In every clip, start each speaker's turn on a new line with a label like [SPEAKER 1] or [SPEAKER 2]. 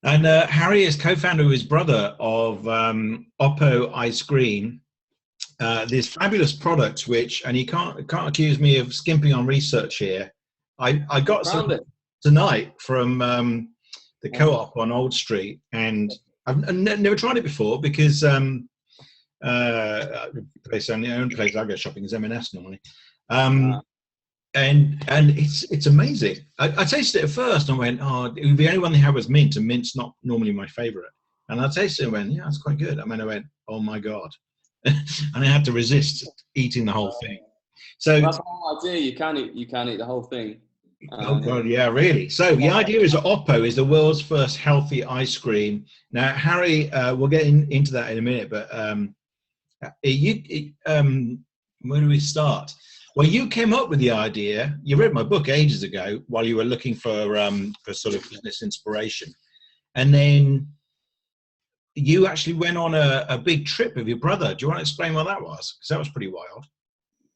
[SPEAKER 1] And Harry is co-founder with his brother of Oppo ice cream. This fabulous product, which, and you can't accuse me of skimping on research here. I got some tonight from the co-op on Old Street, and I've never tried it before because the only place I go shopping is M&S normally. And it's amazing. I tasted it at first and went, oh, the only one they had was mint, and mint's not normally my favorite. And I tasted it and went, yeah, it's quite good. I mean, I went, oh my God. And I had to resist eating the whole thing. So
[SPEAKER 2] that's the whole idea. You can eat the whole thing.
[SPEAKER 1] Oh God, yeah, really. So the idea is that Oppo is the world's first healthy ice cream. Now, Harry, we'll get into that in a minute, but where do we start? Well, you came up with the idea. You read my book ages ago while you were looking for sort of business inspiration, and then you actually went on a big trip with your brother. Do you want to explain what that was? Because that was pretty wild.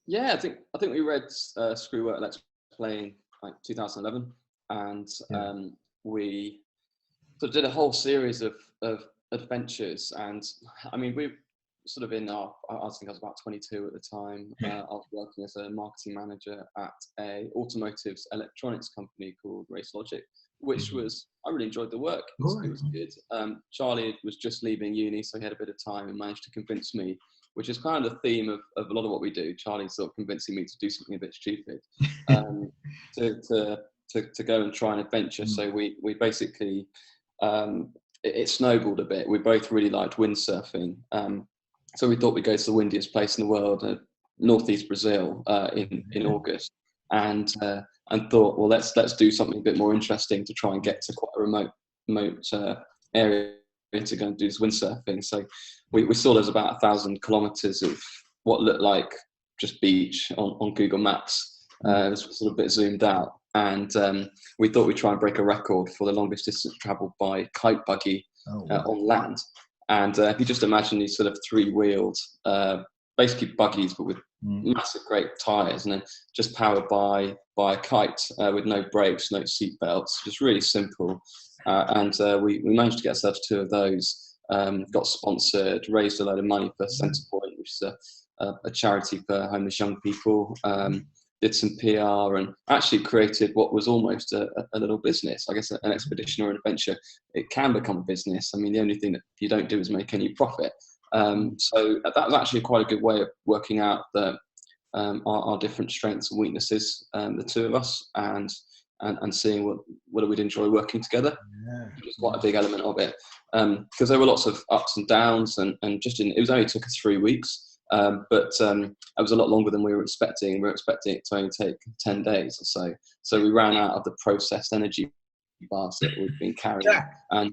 [SPEAKER 2] Yeah, I think we read Screw Work, Let's Play in like 2011, and we sort of did a whole series of adventures. And I mean, we sort of I think I was about 22 at the time. I was working as a marketing manager at a automotive electronics company called Race Logic, which was, I really enjoyed the work. It was good. Charlie was just leaving uni, so he had a bit of time and managed to convince me, which is kind of the theme of a lot of what we do. Charlie's sort of convincing me to do something a bit stupid, to go and try an adventure. So we basically, it snowballed a bit. We both really liked windsurfing. So we thought we'd go to the windiest place in the world, northeast Brazil, in August, and thought, well, let's do something a bit more interesting to try and get to quite a remote area to go and do this windsurfing. So we saw there's about 1,000 kilometers of what looked like just beach on Google Maps. It was sort of a bit zoomed out, and we thought we'd try and break a record for the longest distance traveled by kite buggy on land. And if you just imagine these sort of three-wheeled, basically buggies, but with massive great tyres, and then just powered by a kite with no brakes, no seat belts, just really simple. And we managed to get ourselves 2 of those, got sponsored, raised a load of money for Centrepoint, which is a charity for homeless young people, did some PR, and actually created what was almost a little business. I guess an expedition or an adventure, it can become a business. I mean, the only thing that you don't do is make any profit. So that was actually quite a good way of working out our different strengths and weaknesses, the 2 of us, and seeing what we'd enjoy working together. Which was quite a big element of it, because there were lots of ups and downs, and it only took us 3 weeks. But it was a lot longer than we were expecting. We were expecting it to only take 10 days or so. So we ran out of the processed energy bars that we'd been carrying. And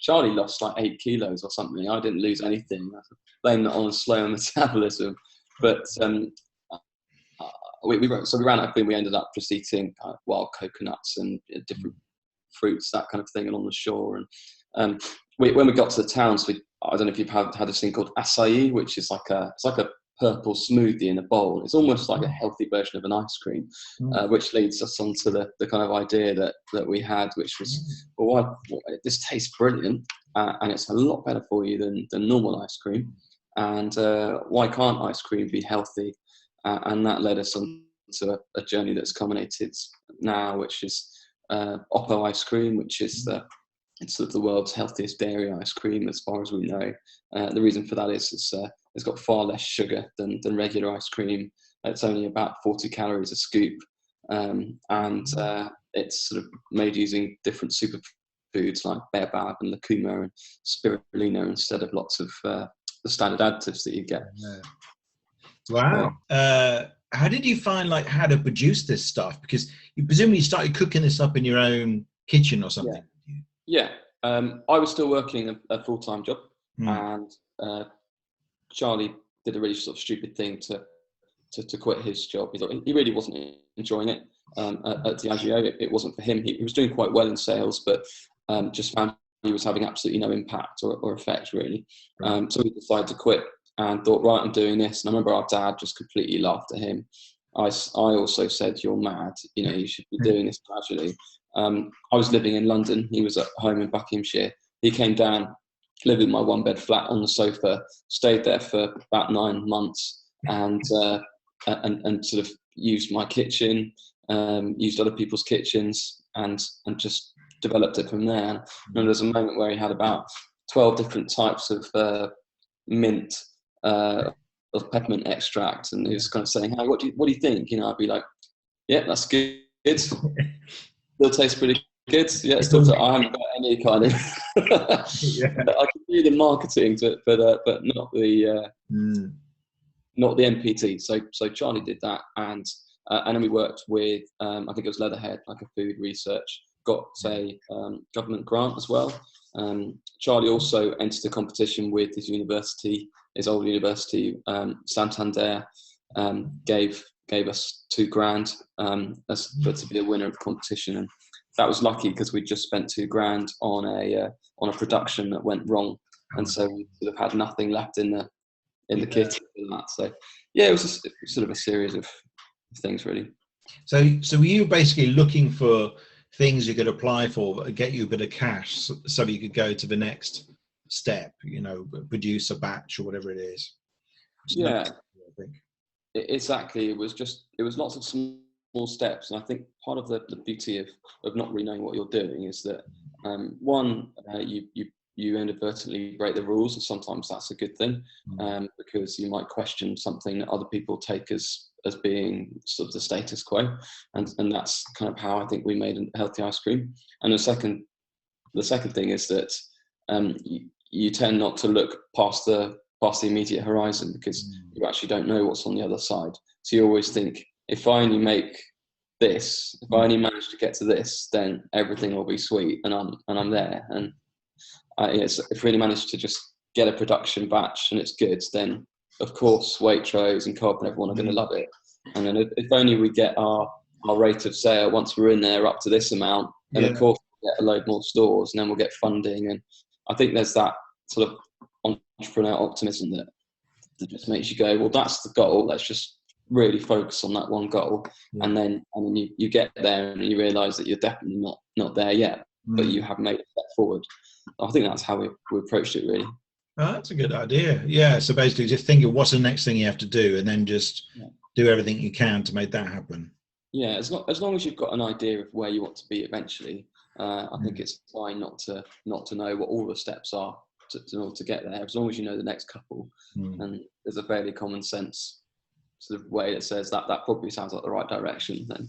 [SPEAKER 2] Charlie lost like 8 kilos or something. I didn't lose anything. I blame that on slow metabolism. But we ran out of food. We ended up just eating wild coconuts and different fruits, that kind of thing, and on the shore. And when we got to the towns, I don't know if you've had this thing called acai, which is like a purple smoothie in a bowl. It's almost like a healthy version of an ice cream, which leads us onto the kind of idea that we had, which was, well, this tastes brilliant, and it's a lot better for you than normal ice cream. And why can't ice cream be healthy? And that led us on to a journey that's culminated now, which is Oppo ice cream, which is it's sort of the world's healthiest dairy ice cream, as far as we know. The reason for that is it's got far less sugar than regular ice cream. It's only about 40 calories a scoop, and it's sort of made using different superfoods like baobab and lucuma and spirulina instead of lots of the standard additives that you get.
[SPEAKER 1] Wow. How did you find how to produce this stuff? Because you presumably started cooking this up in your own kitchen or something.
[SPEAKER 2] Yeah. I was still working a full-time job, and Charlie did a really sort of stupid thing to quit his job. He thought he really wasn't enjoying it at Diageo. It wasn't for him. He was doing quite well in sales, but just found he was having absolutely no impact or effect, really. So he decided to quit and thought, right, I'm doing this. And I remember our dad just completely laughed at him. I also said, you're mad, you should be doing this gradually. I was living in London. He was at home in Buckinghamshire. He came down, lived in my one-bed flat on the sofa, stayed there for about 9 months, and sort of used my kitchen, used other people's kitchens, and just developed it from there. And there's a moment where he had about 12 different types of mint, of peppermint extract, and he was kind of saying, "Hey, what do you think?" I'd be like, "Yeah, that's good. Still tastes pretty good. Yeah, I haven't got any kind of.
[SPEAKER 1] Yeah.
[SPEAKER 2] I can do the marketing, but not the not the MPT." So Charlie did that, and then we worked with I think it was Leatherhead, like a food research. Got a government grant as well. Charlie also entered a competition with his university, his old university, Santander. Gave us $2,000 to be a winner of the competition, and that was lucky because we just spent $2,000 on a production that went wrong, and so we sort of had nothing left in the kit for that. So yeah, it was sort of a series of things, really.
[SPEAKER 1] So were you basically looking for things you could apply for that get you a bit of cash so you could go to the next step, produce a batch or whatever it is?
[SPEAKER 2] Yeah, I think. Exactly. It was lots of small steps, and I think part of the beauty of not really knowing what you're doing is that you inadvertently break the rules, and sometimes that's a good thing, because you might question something that other people take as being sort of the status quo, and that's kind of how I think we made a healthy ice cream. And the second thing is that you tend not to look past the immediate horizon, because you actually don't know what's on the other side. So you always think, if I only make this, if I only manage to get to this, then everything will be sweet, and I'm there. And if we only manage to just get a production batch and it's good, then of course Waitrose and Cobb and everyone are going to love it. And then if only we get our rate of sale once we're in there up to this amount, and of course we'll get a load more stores, and then we'll get funding. And I think there's that sort of entrepreneur optimism that just makes you go, well, that's the goal, let's just really focus on that one goal. And then you get there and you realize that you're definitely not there yet, but you have made a step forward. I think that's how we approached it, really.
[SPEAKER 1] Oh, that's a good idea. Yeah, so basically just think of what's the next thing you have to do, and then just do everything you can to make that happen.
[SPEAKER 2] Yeah, as long as you've got an idea of where you want to be eventually, I think it's fine not to know what all the steps are in order to get there, as long as you know the next couple. And there's a fairly common sense sort of way that says that probably sounds like the right direction, then